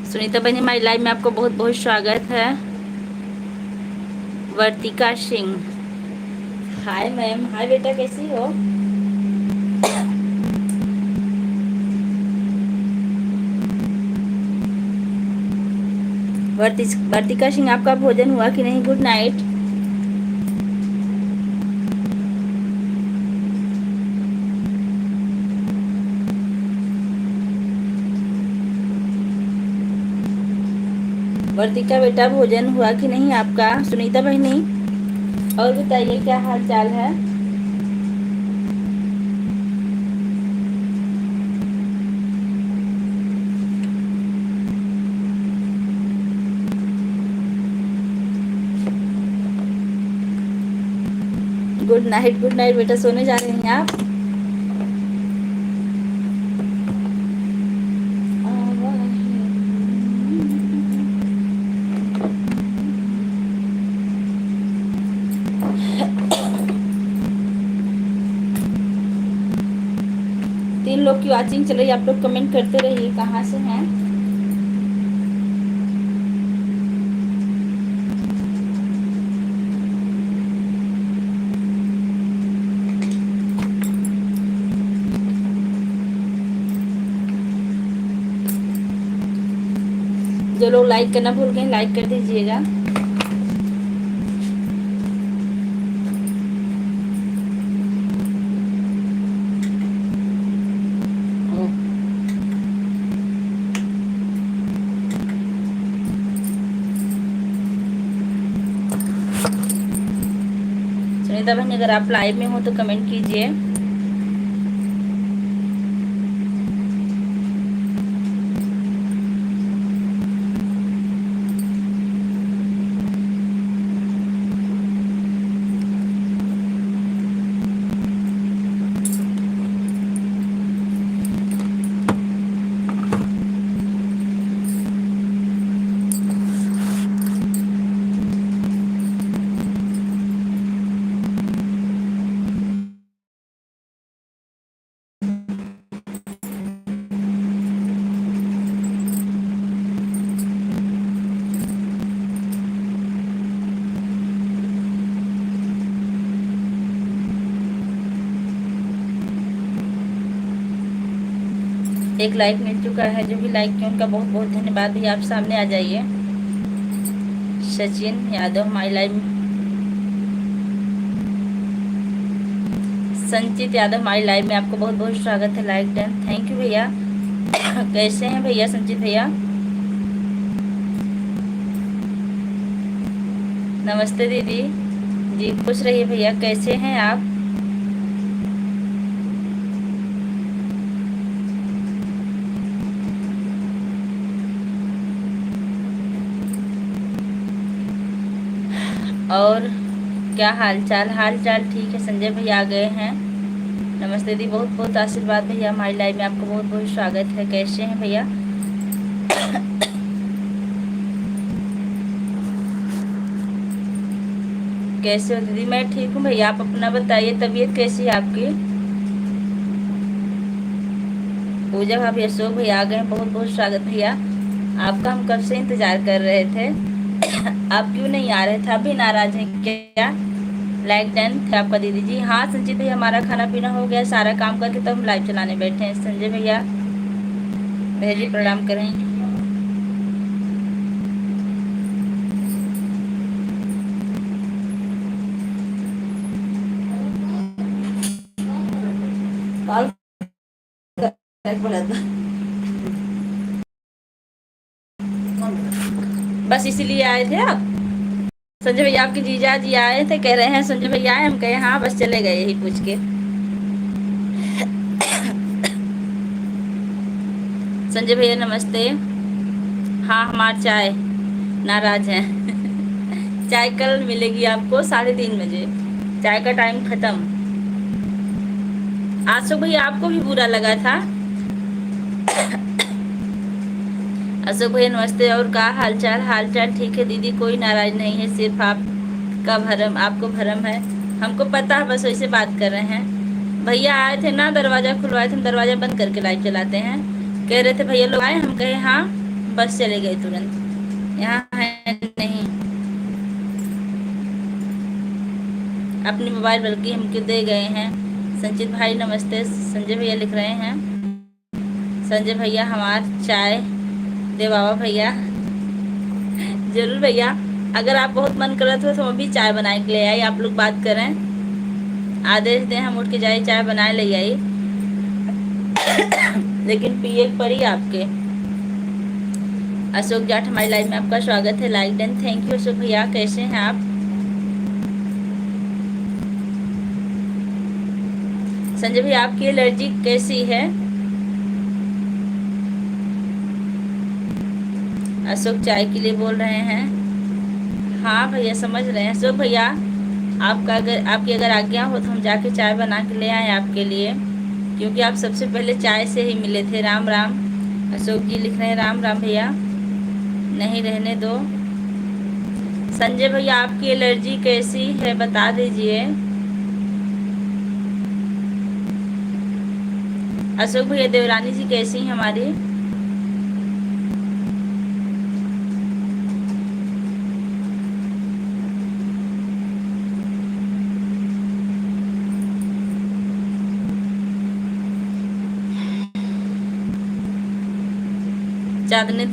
सुनीता बहन हमारी लाइव में आपको बहुत बहुत स्वागत है। वर्तिका सिंह, हाय मैम। हाय बेटा, कैसी हो? वर्तिका सिंह, आपका भोजन हुआ कि नहीं? Good night. वर्तिका बेटा, भोजन हुआ कि नहीं आपका? सुनीता बहनी, और बताइए क्या हाल चाल है? गुड नाइट, गुड नाइट बेटा। सोने जा रहे हैं आप? तीन लोग की वॉचिंग चल रही है, आप लोग कमेंट करते रहिए कहाँ से हैं। जो लोग लाइक करना भूल गए, लाइक कर दीजिएगा। सुनीता बहन, अगर आप लाइव में हो तो कमेंट कीजिए। एक लाइक मिल चुका है, जो भी लाइक किया उनका बहुत बहुत धन्यवाद। भैया आप सामने आ जाइए। सचिन यादव हमारी लाइव, संचित यादव हमारी लाइव में आपको बहुत बहुत स्वागत है। लाइक डन, थैंक यू भैया। कैसे हैं भैया? संचित भैया नमस्ते। दीदी जी खुश रहिए भैया। कैसे हैं आप? और क्या हाल चाल? हाल चाल ठीक है। संजय भैया आ गए हैं। नमस्ते दी, बहुत बहुत आशीर्वाद भैया। हमारी लाइव में आपको बहुत बहुत स्वागत है। कैसे हैं भैया? कैसे हो दीदी? मैं ठीक हूँ भैया, आप अपना बताइए। तबीयत कैसी है आपकी? पूजा भाभी, अशोक भैया आ गए, बहुत बहुत स्वागत भैया। आपका हम कब से इंतजार कर रहे थे। आप क्यों नहीं आ रहे थे? आप भी नाराज हैं क्या? लाइक डन थे आपका दीदी जी। हाँ संजीत भैया, हमारा खाना पीना हो गया, सारा काम करके तो हम लाइव चलाने बैठे हैं। संजय भैया भैया जी प्रणाम करें। बस इसीलिए आए थे आप? संजय भैया आपके जीजा जी आए थे, कह रहे हैं संजय भैया आए, हम कहे हाँ, बस चले गए यही पूछ के। संजय भैया नमस्ते। हाँ हमार चाय, नाराज हैं। चाय कल मिलेगी आपको 3:30 बजे, चाय का टाइम खत्म। अशोक भैया आपको भी बुरा लगा था? अशोक भैया नमस्ते। और का हाल चाल? हाल चाल ठीक है दीदी, कोई नाराज नहीं है, सिर्फ आपका भरम, आपको भरम है, हमको पता है, बस वैसे बात कर रहे हैं। भैया आए थे ना, दरवाजा खुलवाए थे, हम दरवाजा बंद करके लाइव चलाते हैं। कह रहे थे भैया लोग आए, हम कहे हाँ वापस चले गए तुरंत, यहाँ है नहीं। अपनी मोबाइल बल्कि हम क्यों दे गए हैं। संचित भाई नमस्ते। संजय भैया लिख रहे हैं, संजय भैया हमार चाय दे बाबा भैया। जरूर भैया, अगर आप बहुत मन कर रहे तो हम अभी चाय बनाए के ले आई, आप लोग बात करें, आदेश दें, हम उठ के जाए चाय बनाए ले आई। लेकिन पिए पड़ी आपके। अशोक जाट हमारी लाइव में आपका स्वागत है, like done, thank you Ashok भैया। कैसे हैं आप? संजय भैया आपकी एलर्जी कैसी है? अशोक चाय के लिए बोल रहे हैं। हाँ भैया समझ रहे हैं। अशोक भैया आपकी अगर आज्ञा हो तो हम जाके चाय बना के ले आए आपके लिए, क्योंकि आप सबसे पहले चाय से ही मिले थे। राम राम। अशोक जी लिख रहे हैं राम राम भैया। नहीं रहने दो। संजय भैया आपकी एलर्जी कैसी है बता दीजिए। अशोक भैया देवरानी जी कैसी हैं हमारी? चांदनी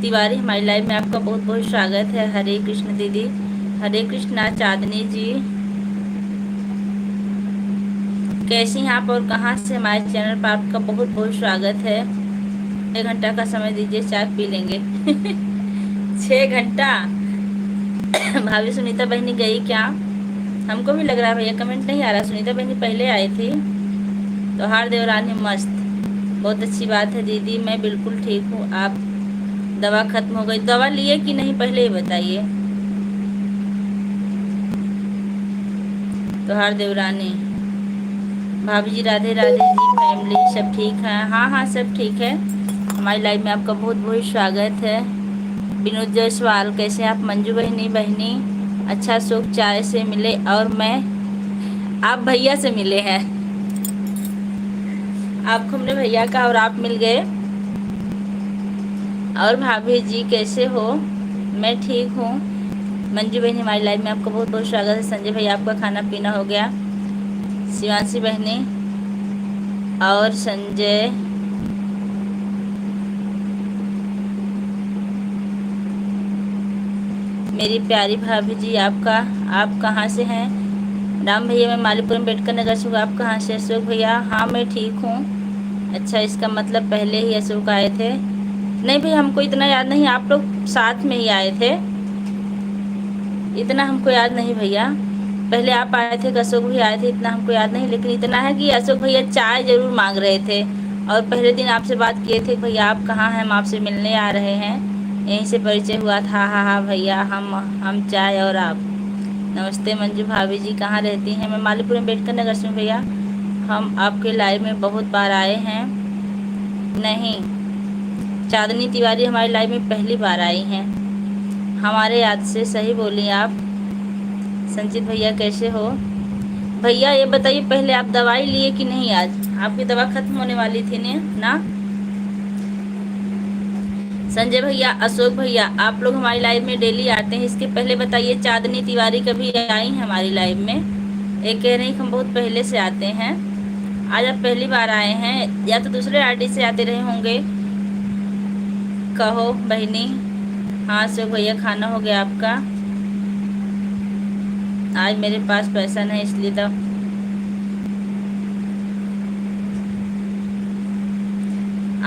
तिवारी हमारी लाइव में आपका बहुत बहुत स्वागत है। हरे कृष्ण दीदी। हरे कृष्णा चांदनी जी, कैसी हैं आप और कहाँ से? हमारे चैनल पर आपका बहुत बहुत स्वागत है। 6 घंटा का समय दीजिए, चाय पी लेंगे। 6 घंटा। भाभी सुनीता बहनी गई क्या? हमको भी लग रहा है भैया, कमेंट नहीं आ रहा। सुनीता बहनी पहले आई थी। तो हार देवरानी मस्त, बहुत अच्छी बात है दीदी, मैं बिल्कुल ठीक हूँ। आप दवा खत्म हो गई? दवा लिए कि नहीं पहले ही बताइए। तो हार देवरानी, भाभी जी राधे राधे जी, फैमिली सब ठीक है? हाँ हाँ सब ठीक है। हमारी लाइव में आपका बहुत बहुत स्वागत है। विनोद जायसवाल कैसे आप? मंजू बहनी अच्छा, सुख चाय से मिले और मैं आप भैया से मिले हैं। आपको हमने भैया कहा और आप मिल गए। और भाभी जी कैसे हो? मैं ठीक हूँ। मंजू बहनी हमारी लाइव में आपका बहुत बहुत स्वागत है। संजय भैया आपका खाना पीना हो गया? शिवांशी बहनी और संजय, मेरी प्यारी भाभी जी आप कहाँ से हैं? राम भैया मैं मालीपुरम बेटकर नगर से हूँ। आप कहाँ से? अशोक भैया हाँ मैं ठीक हूँ। अच्छा, इसका मतलब पहले ही अशोक आए थे? नहीं भैया हमको इतना याद नहीं, आप लोग साथ में ही आए थे, इतना हमको याद नहीं भैया। पहले आप आए थे, अशोक भी आए थे, इतना हमको याद नहीं। लेकिन इतना है कि अशोक भैया चाय जरूर मांग रहे थे और पहले दिन आपसे बात किए थे, भैया आप कहाँ हैं, हम आपसे मिलने आ रहे हैं। यहीं से परिचय हुआ था। हाँ हाँ भैया, हम चाय और आप। नमस्ते मंजू भाभी जी, कहाँ रहती हैं? मैं मालीपुरम बेटकर नगर से हूँ भैया। हम आपके लाइव में बहुत बार आए हैं। नहीं, चांदनी तिवारी हमारी लाइव में पहली बार आई हैं हमारे याद से। सही बोली आप। संचित भैया कैसे हो? भैया ये बताइए पहले आप दवाई लिए कि नहीं? आज आपकी दवा खत्म होने वाली थी ने ना? संजय भैया, अशोक भैया, आप लोग हमारी लाइव में डेली आते हैं, इसके पहले बताइए चांदनी तिवारी कभी आई हैं हमारी लाइव में? ये कह रहे हैं हम बहुत पहले से आते हैं, आज आप पहली बार आए हैं या तो दूसरे आरडी से आते रहे होंगे। कहो बहनी। हाँ अशोक भैया खाना हो गया आपका? आज मेरे पास पैसा नहीं इसलिए तो।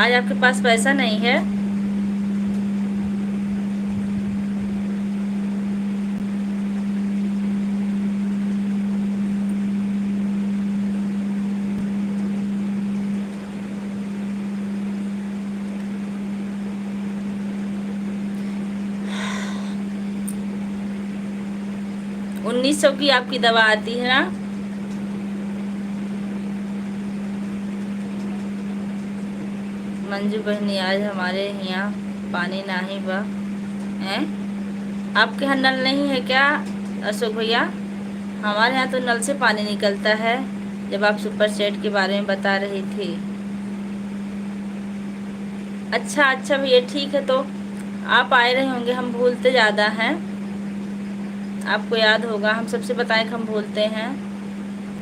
आज आपके पास पैसा नहीं है? ₹1900 की आपकी दवा आती है ना? मंजू बहनी आज हमारे यहाँ पानी नहीं बा है। आपके यहाँ नल नहीं है क्या अशोक भैया? हमारे यहाँ तो नल से पानी निकलता है, जब आप सुपर सेट के बारे में बता रही थी। अच्छा अच्छा भैया, ठीक है। तो आप आए रहे होंगे, हम भूलते ज़्यादा हैं। आपको याद होगा, हम सबसे बताएं कि हम भूलते हैं।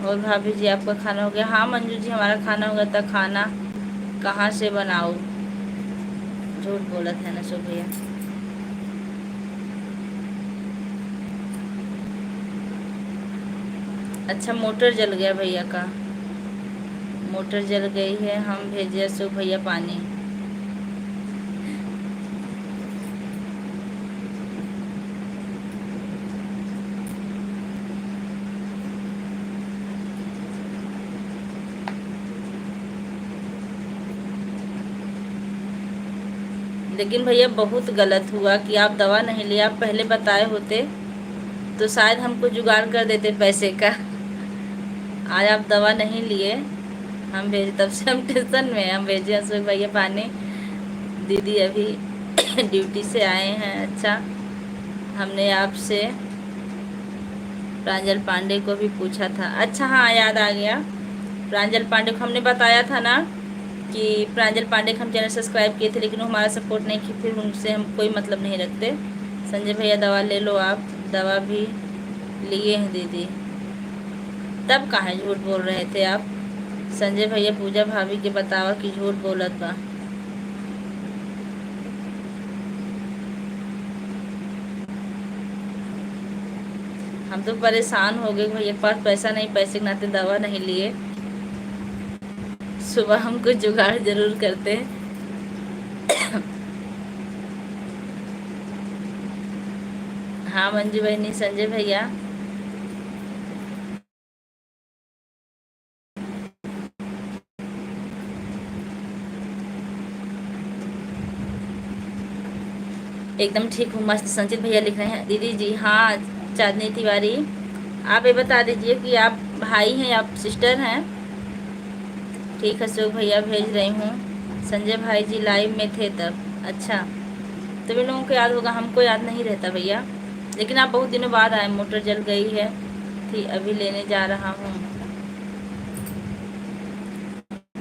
और भाभी जी आपका खाना हो गया? हाँ मंजू जी, हमारा खाना हो गया था। खाना कहाँ से बनाओ? झूठ बोला था ना सो भैया। अच्छा, मोटर जल गया भैया का। मोटर जल गई है, हम भेजे अशोक भैया पानी। लेकिन भैया बहुत गलत हुआ कि आप दवा नहीं लिए। आप पहले बताए होते तो शायद हमको जुगाड़ कर देते पैसे का। आज आप दवा नहीं लिए, हम भेजे, तब से हम टेंशन में हैं। हम भेजे अशोक भैया पानी। दीदी अभी ड्यूटी से आए हैं। अच्छा, हमने आपसे प्रांजल पांडे को भी पूछा था। अच्छा हाँ, याद आ गया। प्रांजल पांडे को हमने बताया था ना कि प्रांजल पांडे का हम चैनल सब्सक्राइब किए थे, लेकिन वो हमारा सपोर्ट नहीं की। फिर उनसे हम कोई मतलब नहीं रखते। संजय भैया दवा ले लो आप। दवा भी लिए हैं दीदी। तब कहाँ झूठ बोल रहे थे आप? संजय भैया पूजा भाभी के बतावा कि झूठ बोलत बा। हम तो परेशान हो गए भैया के पास पैसा नहीं, पैसे के नाते दवा नहीं लिए। सुबह हम कुछ जुगाड़ जरूर करते हैं। हाँ मंजू बहनी, संजय भैया एकदम ठीक हूँ, मस्त। संचित भैया लिख रहे हैं दीदी जी। हाँ चांदनी तिवारी, आप ये बता दीजिए कि आप भाई हैं या आप सिस्टर हैं? ठीक है, अशोक भैया भेज रही हूँ। संजय भाई जी लाइव में थे तब। अच्छा, तो इन लोगों को याद होगा, हमको याद नहीं रहता भैया। लेकिन आप बहुत दिनों बाद आए। मोटर जल गई है थी, अभी लेने जा रहा हूँ।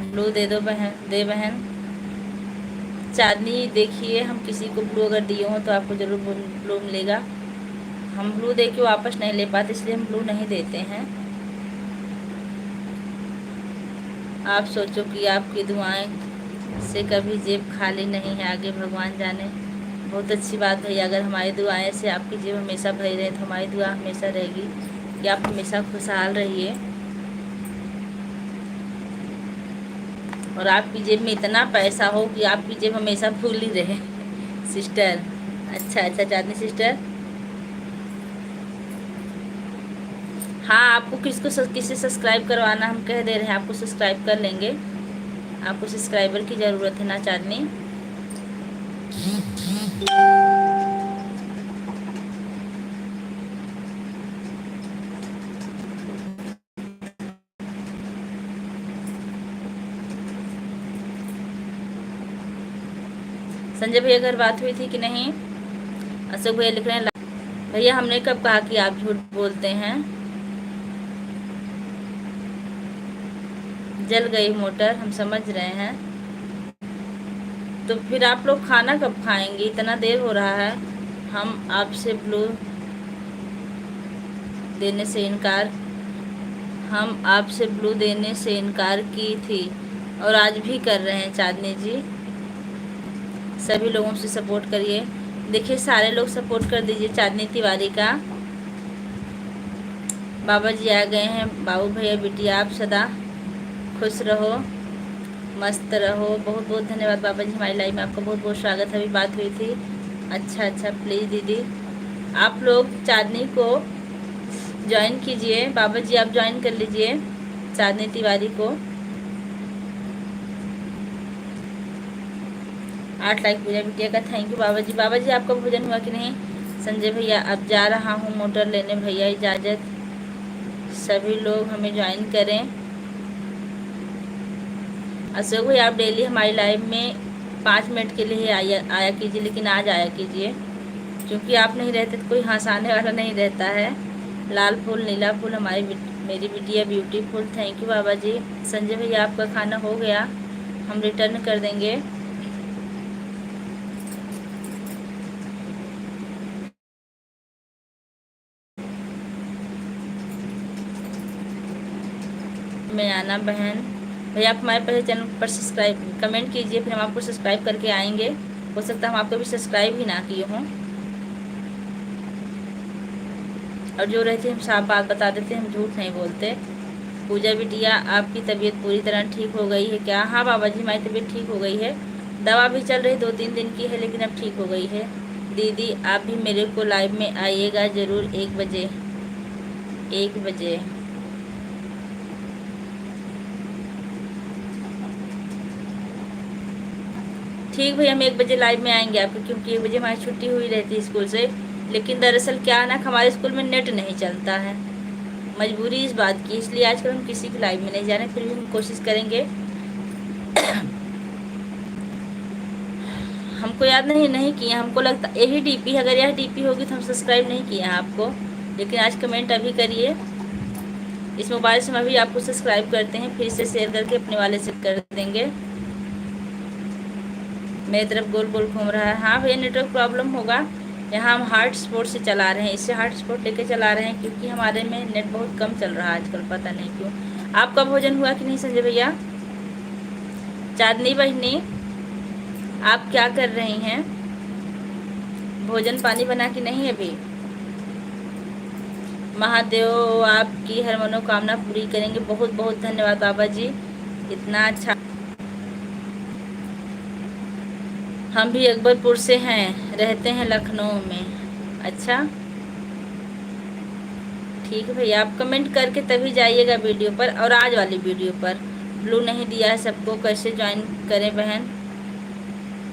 ब्लू दे दो बहन, दे बहन। चांदनी देखिए, हम किसी को ब्लू अगर दिए हो तो आपको ज़रूर ब्लू मिलेगा। हम ब्लू दे के वापस नहीं ले पाते, इसलिए हम ब्लू नहीं देते हैं। आप सोचो कि आपकी दुआएं से कभी जेब खाली नहीं है, आगे भगवान जाने। बहुत अच्छी बात है। अगर हमारी दुआएं से आपकी जेब हमेशा भरी रहे तो हमारी दुआ हमेशा रहेगी कि आप हमेशा खुशहाल रहिए और आपकी जेब में इतना पैसा हो कि आपकी जेब हमेशा फूल ही रहे। सिस्टर, अच्छा अच्छा चांदनी सिस्टर। हाँ, आपको किसे सब्सक्राइब करवाना हम कह दे रहे हैं, आपको सब्सक्राइब कर लेंगे। आपको सब्सक्राइबर की ज़रूरत है ना चांदनी? संजय भैया घर बात हुई थी कि नहीं? अशोक भैया लिख रहे हैं भैया हमने कब कहा कि आप झूठ बोलते हैं? जल गई मोटर, हम समझ रहे हैं। तो फिर आप लोग खाना कब खाएंगे? इतना देर हो रहा है। हम आपसे ब्लू देने से इनकार हम आपसे ब्लू देने से इनकार की थी और आज भी कर रहे हैं। चांदनी जी, सभी लोगों से सपोर्ट करिए। देखिए, सारे लोग सपोर्ट कर दीजिए चांदनी तिवारी का। बाबा जी आ गए हैं। बाबू भैया बिटिया आप सदा खुश रहो, मस्त रहो। बहुत बहुत धन्यवाद बाबा जी, हमारी लाइफ में आपका बहुत बहुत स्वागत है। अभी बात हुई थी। अच्छा अच्छा, प्लीज़ दीदी आप लोग चांदनी को ज्वाइन कीजिए। बाबा जी आप ज्वाइन कर लीजिए चांदनी तिवारी को। 8 लाइक पूजा बिटिया का, थैंक यू बाबा जी। बाबा जी आपका भोजन हुआ कि नहीं? संजय भैया अब जा रहा हूँ मोटर लेने, भैया इजाज़त। सभी लोग हमें ज्वाइन करें। अशोक भाई आप डेली हमारी लाइव में 5 मिनट के लिए आया कीजिए, लेकिन आज आया कीजिए, क्योंकि आप नहीं रहते तो कोई हंसाने वाला नहीं रहता है। लाल फूल नीला फूल हमारी मेरी बिटिया ब्यूटीफुल, थैंक यू बाबा जी। संजय भैया आपका खाना हो गया, हम रिटर्न कर देंगे। में आना बहन। भैया आप हमारे पहले चैनल पर सब्सक्राइब कमेंट कीजिए, फिर हम आपको सब्सक्राइब करके आएंगे। हो सकता है हम आपको भी सब्सक्राइब ही ना किए हों। और जो रहती हम साफ बात बता देते, हम झूठ नहीं बोलते। पूजा बिटिया आपकी तबीयत पूरी तरह ठीक हो गई है क्या? हाँ बाबा जी, हमारी तबीयत ठीक हो गई है। दवा भी चल रही 2-3 दिन की है, लेकिन अब ठीक हो गई है। दीदी आप भी मेरे को लाइव में आइएगा ज़रूर 1 बजे। 1 बजे ठीक भैया, हम 1 बजे लाइव में आएंगे आपके, क्योंकि 1 बजे हमारी छुट्टी हुई रहती है स्कूल से। लेकिन दरअसल क्या है ना, हमारे स्कूल में नेट नहीं चलता है, मजबूरी इस बात की, इसलिए आजकल हम किसी की लाइव में नहीं जा रहे। फिर भी हम कोशिश करेंगे। हमको याद नहीं किए, हमको लगता यही डीपी है। अगर यह डीपी होगी तो हम सब्सक्राइब नहीं किए हैं आपको। लेकिन आज कमेंट अभी करिए। इस मोबाइल से हम अभी आपको सब्सक्राइब करते हैं, फिर से शेयर करके अपने वाले से कर देंगे। मेरी तरफ गोल गोल घूम रहा है। हाँ भैया, नेटवर्क प्रॉब्लम होगा। यहाँ हम हॉटस्पॉट से चला रहे हैं, इससे हॉटस्पॉट लेके चला रहे हैं, क्योंकि हमारे में नेट बहुत कम चल रहा है आजकल, पता नहीं क्यों। आपका भोजन हुआ कि नहीं संजय भैया? चांदनी बहनी आप क्या कर रही हैं? भोजन पानी बना कि नहीं अभी? महादेव आपकी हर मनोकामना पूरी करेंगे। बहुत बहुत धन्यवाद बाबा जी, इतना अच्छा। हम भी अकबरपुर से हैं, रहते हैं लखनऊ में। अच्छा ठीक है भैया, आप कमेंट करके तभी जाइएगा वीडियो पर। और आज वाली वीडियो पर ब्लू नहीं दिया है सबको, कैसे ज्वाइन करें बहन?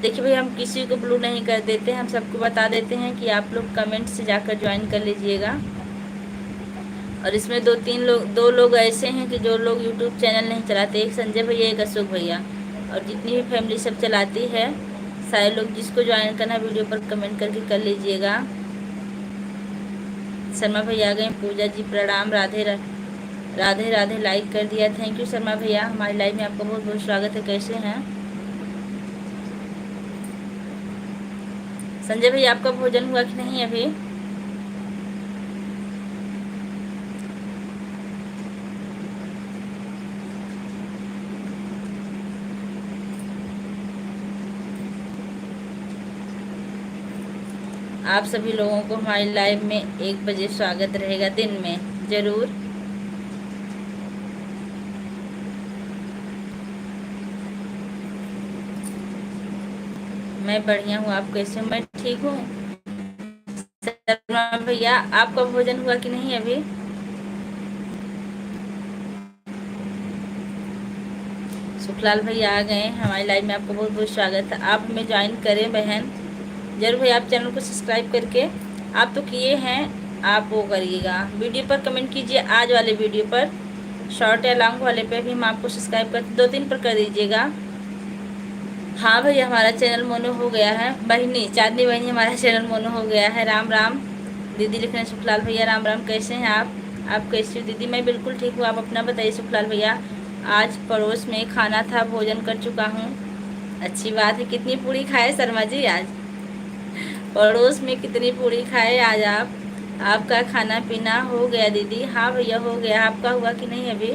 देखिए भैया, हम किसी को ब्लू नहीं कर देते, हम सबको बता देते हैं कि आप लोग कमेंट से जाकर ज्वाइन कर लीजिएगा। और इसमें 2 लोग ऐसे हैं कि जो लोग यूट्यूब चैनल नहीं चलाते, एक संजय भैया, एक अशोक भैया। और जितनी भी फैमिली सब चलाती है, सारे लोग जिसको ज्वाइन करना वीडियो पर कमेंट करके कर लीजिएगा। शर्मा भैया आ गए। पूजा जी प्रणाम, राधे राधे राधे, लाइक कर दिया, थैंक यू शर्मा भैया। हमारी लाइव में आपका बहुत बहुत स्वागत है। कैसे हैं संजय भैया? आपका भोजन हुआ कि नहीं अभी? आप सभी लोगों को हमारी लाइव में 1 बजे स्वागत रहेगा, दिन में ज़रूर। मैं बढ़िया हूँ, आप कैसे हो? मैं ठीक हूँ। शर्मा भैया आपका भोजन हुआ कि नहीं अभी? सुखलाल भैया आ गए हमारी लाइव में, आपका बहुत बहुत स्वागत है। आप हमें ज्वाइन करें बहन जरूर भैया। आप चैनल को सब्सक्राइब करके, आप तो किए हैं, आप वो करिएगा। वीडियो पर कमेंट कीजिए, आज वाले वीडियो पर, शॉर्ट या लॉन्ग वाले पे भी हम आपको सब्सक्राइब कर 2-3 पर कर दीजिएगा। हाँ भैया, हमारा चैनल मोनो हो गया है। बहनी चांदनी बहनी, हमारा चैनल मोनो हो गया है। राम राम दीदी लिख रहे हैं सुखलाल भैया, राम राम। कैसे हैं आप कैसी हो दीदी? मैं बिल्कुल ठीक हूँ, आप अपना बताइए सुखलाल भैया। आज पड़ोस में खाना था, भोजन कर चुका हूँ। अच्छी बात है। कितनी पूरी खाए शर्मा जी आज? पड़ोस में कितनी पूरी खाए आज आप? आपका खाना पीना हो गया दीदी? हाँ भैया हो गया, आपका हुआ कि नहीं अभी?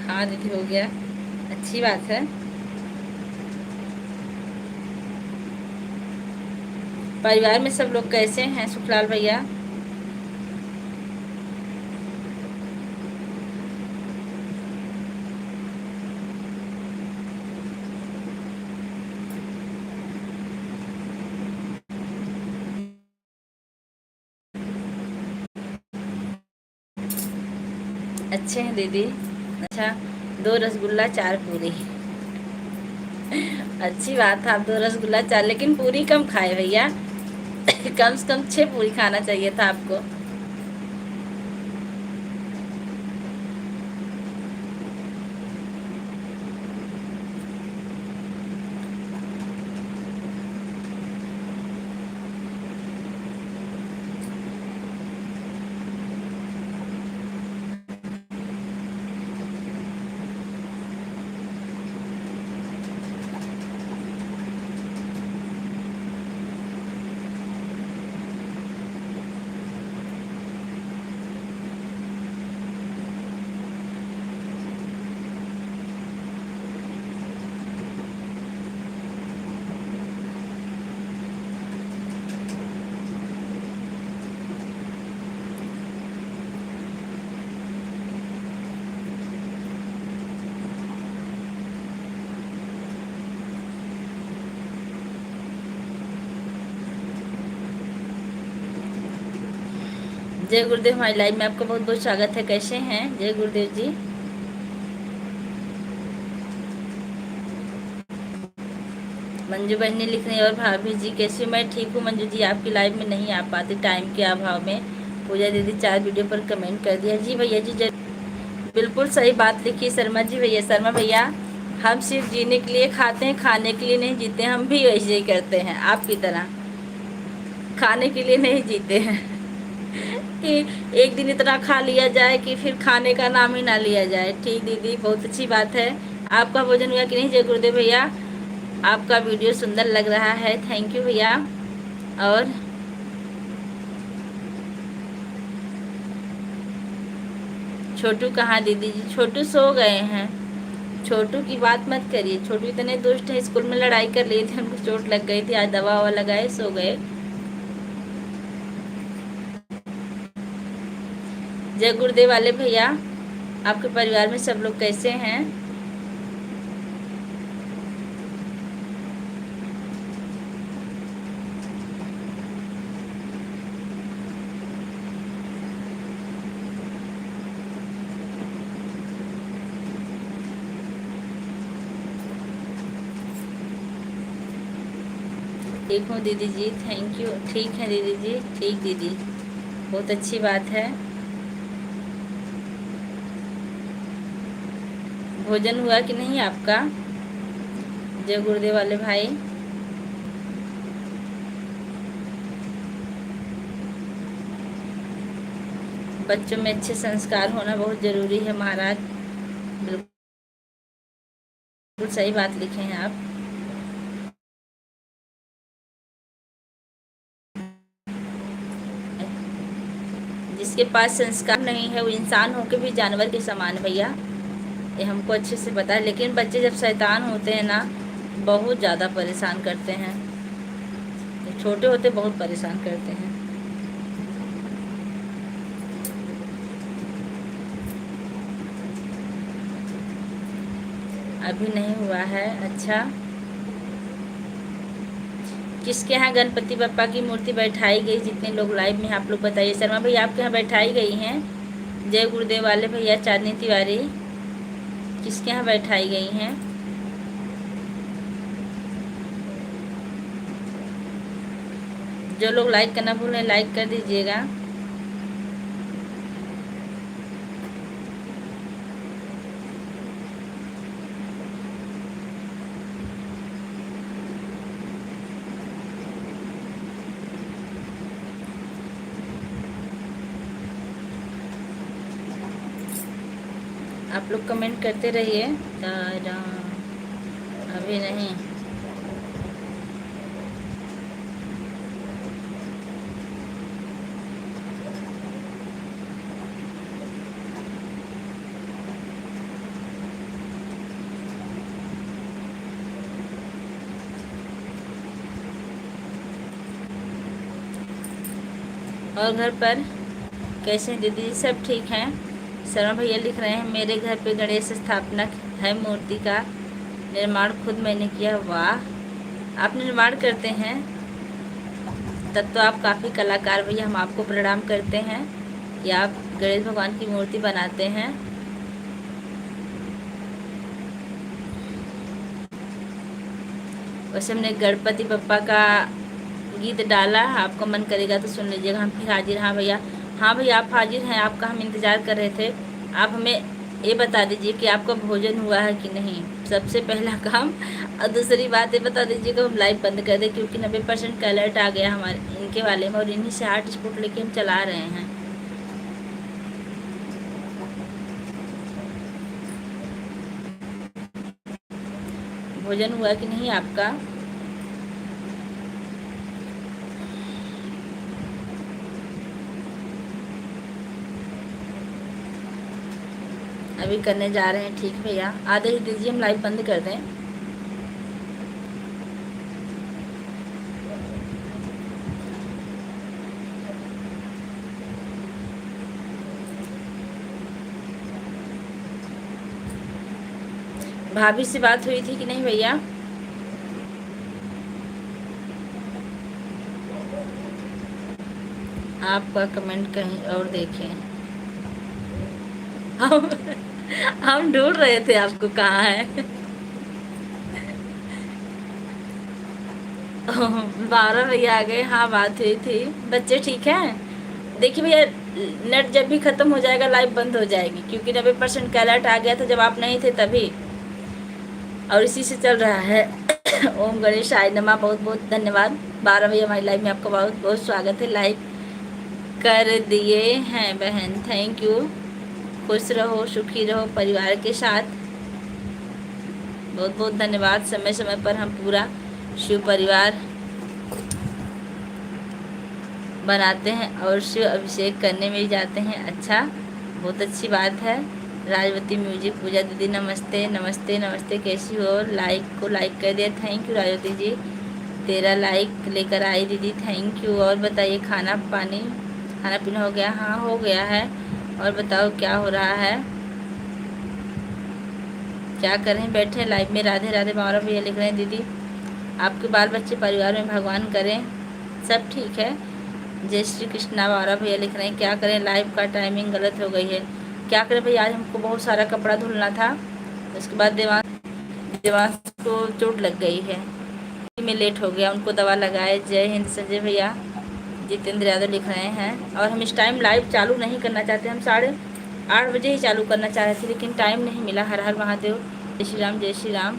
हाँ दीदी हो गया, अच्छी बात है। परिवार में सब लोग कैसे हैं सुखलाल भैया? अच्छे हैं दीदी। अच्छा, 2 रसगुल्ला 4 पूरी। अच्छी बात है, आप 2 रसगुल्ला 4, लेकिन पूरी कम खाए भैया। कम से कम 6 पूरी खाना चाहिए था आपको। जय गुरुदेव, हमारी लाइव में आपका बहुत बहुत स्वागत है। कैसे हैं? जय गुरुदेव जी। मंजू बहन ने लिख रही है, और भाभी जी कैसी? मैं ठीक हूँ मंजू जी, आपकी लाइव में नहीं आ पाती टाइम के अभाव में। पूजा दीदी 4 वीडियो पर कमेंट कर दिया। जी भैया जी, बिल्कुल सही बात लिखी शर्मा जी भैया। शर्मा भैया, हम सिर्फ जीने के लिए खाते हैं, खाने के लिए नहीं जीते। हम भी वैसे ही करते हैं आपकी तरह, खाने के लिए नहीं जीते हैं कि एक दिन इतना खा लिया जाए कि फिर खाने का नाम ही ना लिया जाए। ठीक दीदी, बहुत अच्छी बात है। आपका भोजन हुआ कि नहीं? जय गुरुदेव भैया, आपका वीडियो सुंदर लग रहा है, थैंक यू भैया। और छोटू कहाँ दीदी जी? छोटू सो गए हैं। छोटू की बात मत करिए, छोटू इतने दुष्ट है, स्कूल में लड़ाई कर लिए थे, उनको चोट लग गई थी, आज दवा ववा लगाए सो गए। जय गुरुदेव वाले भैया, आपके परिवार में सब लोग कैसे हैं? ठीक हूँ दीदी जी, थैंक यू। ठीक है दीदी जी, ठीक दीदी, बहुत अच्छी बात है। भोजन हुआ कि नहीं आपका? जय गुरुदेव वाले भाई। बच्चों में अच्छे संस्कार होना बहुत जरूरी है महाराज, बिल्कुल सही बात लिखे हैं आप। जिसके पास संस्कार नहीं है वो इंसान होकर भी जानवर के समान है भैया, ये हमको अच्छे से पता है। लेकिन बच्चे जब शैतान होते हैं ना, बहुत ज़्यादा परेशान करते हैं। छोटे होते बहुत परेशान करते हैं। अभी नहीं हुआ है, अच्छा। किसके यहाँ गणपति बप्पा की मूर्ति बैठाई गई? जितने लोग लाइव में आप लोग बताइए। शर्मा भैया, आपके यहाँ बैठाई गई हैं? जय गुरुदेव वाले भैया। चांदनी तिवारी, किसके यहाँ बैठाई गई हैं? जो लोग लाइक करना भूलें, लाइक कर दीजिएगा। आप लोग कमेंट करते रहिए। अभी नहीं, और घर पर कैसे हैं दीदी? सब ठीक हैं। शर्मा भैया लिख रहे हैं, मेरे घर पे गणेश स्थापना है, मूर्ति का निर्माण खुद मैंने किया। वाह, आप निर्माण करते हैं? तब तो आप काफ़ी कलाकार भैया, हम आपको प्रणाम करते हैं कि आप गणेश भगवान की मूर्ति बनाते हैं। वैसे हमने गणपति बप्पा का गीत डाला, आपका मन करेगा तो सुन लीजिएगा। हम फिर हाजिर। हाँ भैया, हाँ भैया आप हाजिर हैं, आपका हम इंतज़ार कर रहे थे। आप हमें ये बता दीजिए कि आपका भोजन हुआ है कि नहीं, सबसे पहला काम। और दूसरी बात ये बता दीजिएगा हम लाइव बंद कर दें, क्योंकि 90% का अलर्ट आ गया हमारे इनके वाले में, और इन्हीं से हॉटस्पॉट लेके हम चला रहे हैं। भोजन हुआ कि नहीं आपका? अभी करने जा रहे हैं। ठीक भैया, आधे ही दीजिए, हम लाइव बंद कर दें। भाभी से बात हुई थी कि नहीं भैया? आपका कमेंट कहीं और देखें। हम हम ढूंढ रहे थे आपको, कहाँ है। 12 भैया आ गए। हाँ, बात हुई थी। बच्चे ठीक हैं? देखिए भैया, नेट जब भी खत्म हो जाएगा लाइव बंद हो जाएगी, क्योंकि 90% का अलर्ट आ गया था जब आप नहीं थे तभी, और इसी से चल रहा है। ओम गणेश आय नमा, बहुत बहुत धन्यवाद। 12 भैया हमारी लाइव में आपका बहुत बहुत स्वागत है। लाइक कर दिए हैं बहन, थैंक यू। खुश रहो, सुखी रहो परिवार के साथ। बहुत बहुत धन्यवाद। समय समय पर हम पूरा शिव परिवार बनाते हैं और शिव अभिषेक करने में भी जाते हैं। अच्छा, बहुत अच्छी बात है। राजवती म्यूजिक पूजा दीदी नमस्ते नमस्ते नमस्ते, कैसी हो? लाइक को लाइक कर दिया, thank you Rajwati ji. 13 like लेकर आई दीदी, थैंक यू। और बताइए, खाना पीना हो गया? हाँ, हो गया है। और बताओ क्या हो रहा है, क्या करें? बैठे लाइव में। राधे राधे 12 भैया लिख रहे हैं दीदी, आपके बाल बच्चे परिवार में भगवान करें सब ठीक है। जय श्री कृष्णा 12 भैया लिख रहे हैं, क्या करें लाइव का टाइमिंग गलत हो गई है। क्या करें भैया, आज हमको बहुत सारा कपड़ा धुलना था, उसके बाद देवांश को चोट लग गई है, में लेट हो गया, उनको दवा लगाए। जय हिंद संजय भैया। जितेंद्र यादव लिख रहे हैं, और हम इस टाइम लाइव चालू नहीं करना चाहते, हम 8:30 बजे ही चालू करना चाह रहे थे, लेकिन टाइम नहीं मिला। हर हर महादेव, जय श्री राम जय श्री राम।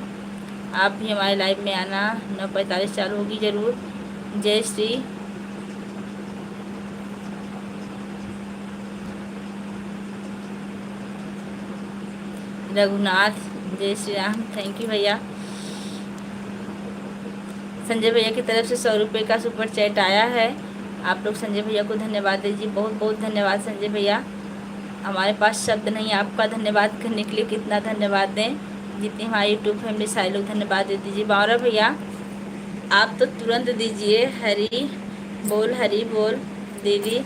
आप भी हमारे लाइव में आना, 9:45 चालू होगी ज़रूर। जय श्री रघुनाथ, जय श्री राम, थैंक यू भैया। संजय भैया की तरफ से 100 रुपये का सुपर चैट आया है। आप लोग संजय भैया को धन्यवाद दीजिए, बहुत बहुत धन्यवाद संजय भैया। हमारे पास शब्द नहीं आपका धन्यवाद करने के लिए, कितना धन्यवाद दें। जितनी हमारी यूट्यूब फैमिली सारे लोग धन्यवाद दे दीजिए। 12 भैया आप तो तुरंत दीजिए। हरी बोल दीदी,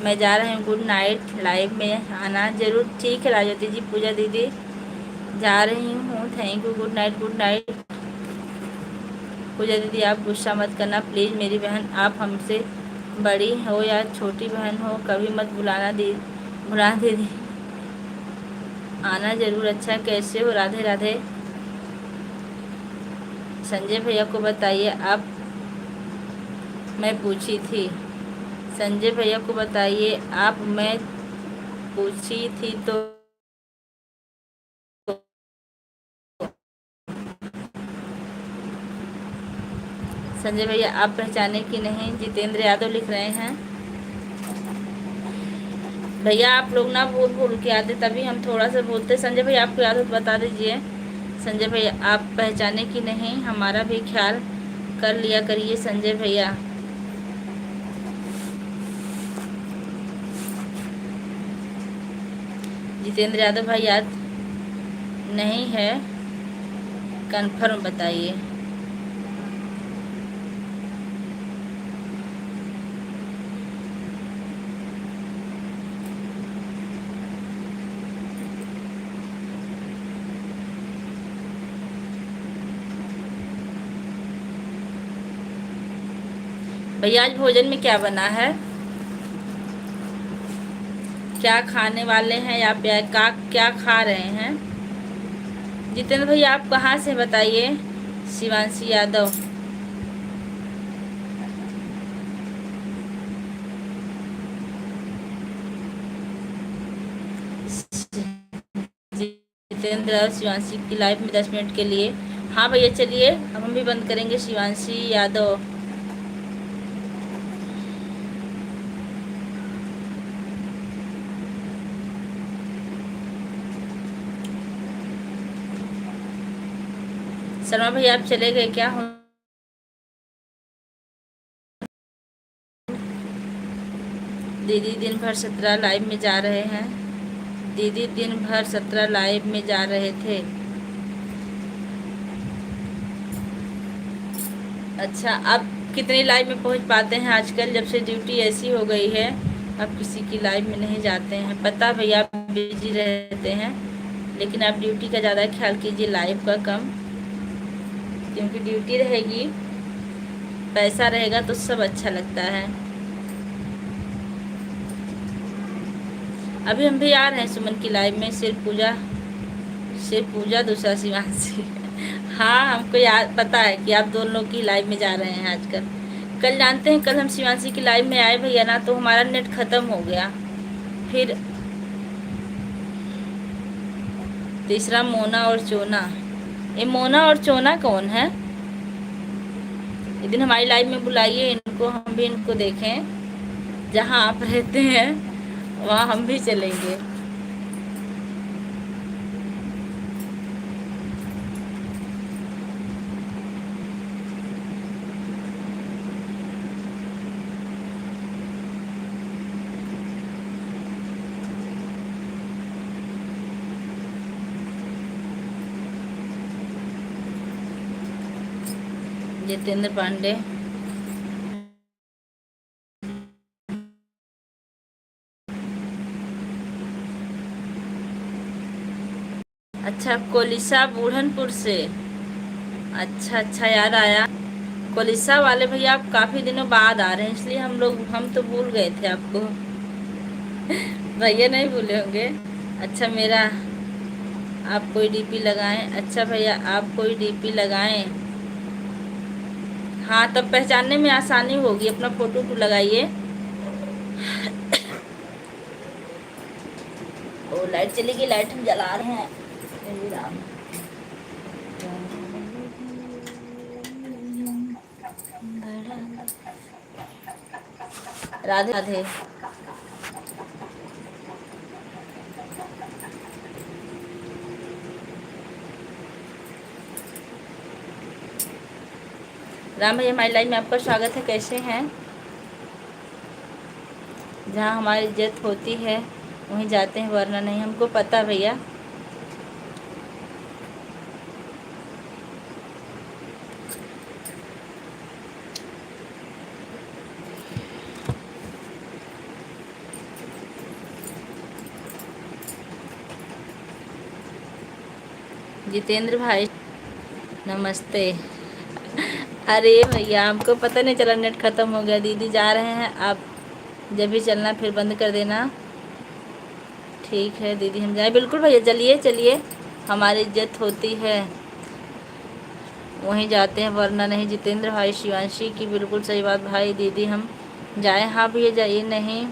मैं जा रही हूँ, गुड नाइट। लाइव में आना ज़रूर, ठीक है राजवती जी। पूजा दीदी जा रही हूँ, thank you, good night good night. Puja दीदी आप गुस्सा मत करना प्लीज़, मेरी बहन आप हमसे बड़ी हो या छोटी बहन हो, कभी मत भुला दीदी, आना ज़रूर। अच्छा, कैसे हो? राधे राधे। संजय भैया को बताइए आप, मैं पूछी थी। संजय भैया को बताइए आप, मैं पूछी थी तो संजय भैया आप पहचाने कि नहीं? जितेंद्र यादव लिख रहे हैं। भैया आप लोग ना भूल के आते, तभी हम थोड़ा सा बोलते। संजय भैया आपको याद हो तो बता दीजिए। संजय भैया आप पहचाने कि नहीं, हमारा भी ख्याल कर लिया करिए संजय भैया। जितेंद्र यादव भाई याद नहीं है, कंफर्म बताइए। भैया आज भोजन में क्या बना है, क्या खाने वाले हैं, या क्या खा रहे हैं? जितेंद्र भैया आप कहाँ से बताइए? शिवांशी यादव, जितेंद्र और शिवांशी की लाइफ में 10 मिनट के लिए। हाँ भैया चलिए, अब हम भी बंद करेंगे। शिवांशी यादव, शर्मा भैया आप चले गए क्या? दीदी दिन भर 17 लाइव में जा रहे हैं। दीदी दिन भर 17 लाइव में जा रहे थे। अच्छा, अब कितनी लाइव में पहुंच पाते हैं? आजकल जब से ड्यूटी ऐसी हो गई है, अब किसी की लाइव में नहीं जाते हैं। पता भैया आप बिजी रहते हैं, लेकिन आप ड्यूटी का ज़्यादा ख्याल कीजिए, लाइव का कम, क्योंकि ड्यूटी रहेगी, पैसा रहेगा तो सब अच्छा लगता है। अभी हम भी आ रहे हैं सुमन की लाइव में, सिर्फ पूजा दूसरा शिवांशी। हाँ, हमको याद पता है कि आप दोनों लोग की लाइव में जा रहे हैं आजकल। कल जानते हैं, कल हम शिवांशी की लाइव में आए भैया ना, तो हमारा नेट खत्म हो गया। फिर तीसरा मोना और चोना। ये मोना और चोना कौन है? एक दिन हमारी लाइव में बुलाइए इनको, हम भी इनको देखें। जहाँ आप रहते हैं वहाँ हम भी चलेंगे। जितेंद्र पांडे। अच्छा, कोलिसा बूढ़नपुर से। अच्छा अच्छा, याद आया। कोलिसा वाले भैया आप काफी दिनों बाद आ रहे हैं, इसलिए हम तो भूल गए थे आपको। भैया नहीं भूले होंगे। अच्छा, मेरा आप कोई डीपी लगाएं। अच्छा भैया, आप कोई डीपी लगाएं। हाँ, तब पहचानने में आसानी होगी। अपना फोटो तो लगाइए। ओ, लाइट चली गई। लाइट हम जला रहे हैं। हे राम। राधे राधे। राम भैया, हमारी लाइफ में आपका स्वागत है। कैसे हैं? जहाँ हमारी इज्जत होती है वहीं जाते हैं, वरना नहीं। हमको पता भैया। जितेंद्र भाई नमस्ते। अरे भैया, हमको पता नहीं चला, नेट खत्म हो गया। दीदी जा रहे हैं, आप जब भी चलना फिर बंद कर देना। ठीक है दीदी, हम जाए। बिल्कुल भैया, चलिए चलिए, हमारी इज्जत होती है वहीं जाते हैं, वरना नहीं। जितेंद्र भाई, शिवांशी की बिल्कुल सही बात भाई। दीदी हम जाए? हाँ भैया, जाइए। नहीं,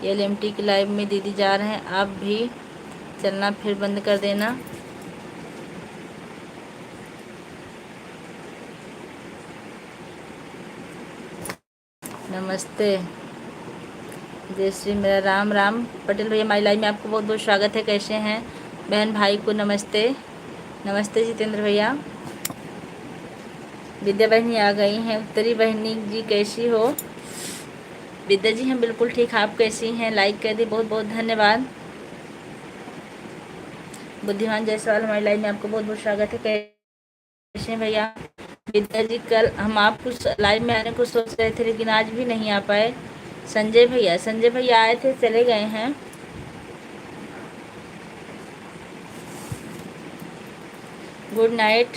LMT की लाइव में दीदी जा रहे हैं, आप भी चलना फिर बंद कर देना। नमस्ते जय श्री, मेरा राम राम। पटेल भैया, हमारी लाइव में आपको बहुत बहुत स्वागत है। कैसे हैं? बहन भाई को नमस्ते। नमस्ते जितेंद्र भैया। विद्या बहनी आ गई हैं। उत्तरी बहनी जी, कैसी हो? विद्या जी, हम बिल्कुल ठीक। आप कैसी हैं? लाइक कर दी, बहुत बहुत धन्यवाद। बुद्धिमान जायसवाल, हमारी लाइव में आपको बहुत बहुत स्वागत है। कैसे हैं भैया? विद्या जी, कल हम आपको लाइव में आने को सोच रहे थे, लेकिन आज भी नहीं आ पाए। संजय भैया आए थे, चले गए हैं। Good night.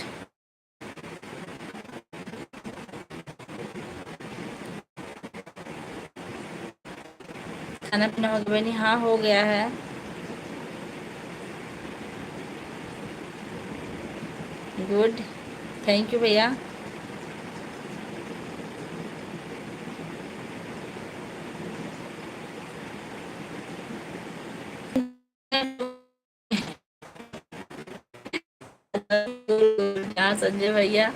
खाना पीना हो गया बहनी? हाँ, हो गया है। गुड, थैंक यू भैया। हाँ संजय भैया,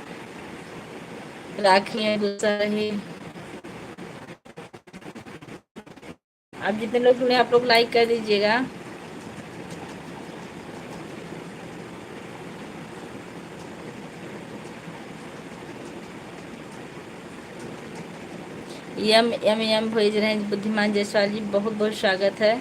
राखी है, गुस्सा रही। आप जितने लोग सुने, आप लोग लाइक कर दीजिएगा। यम यम यम भेज रहे हैं बुद्धिमान जायसवाल जी, बहुत बहुत स्वागत है।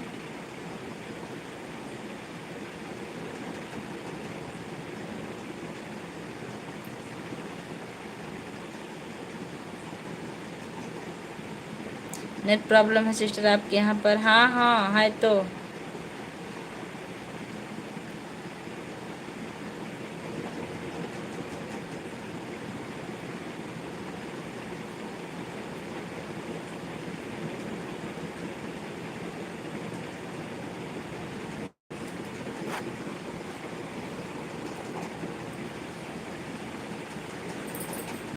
नेट प्रॉब्लम है सिस्टर आपके यहाँ पर? हाँ हाँ है तो।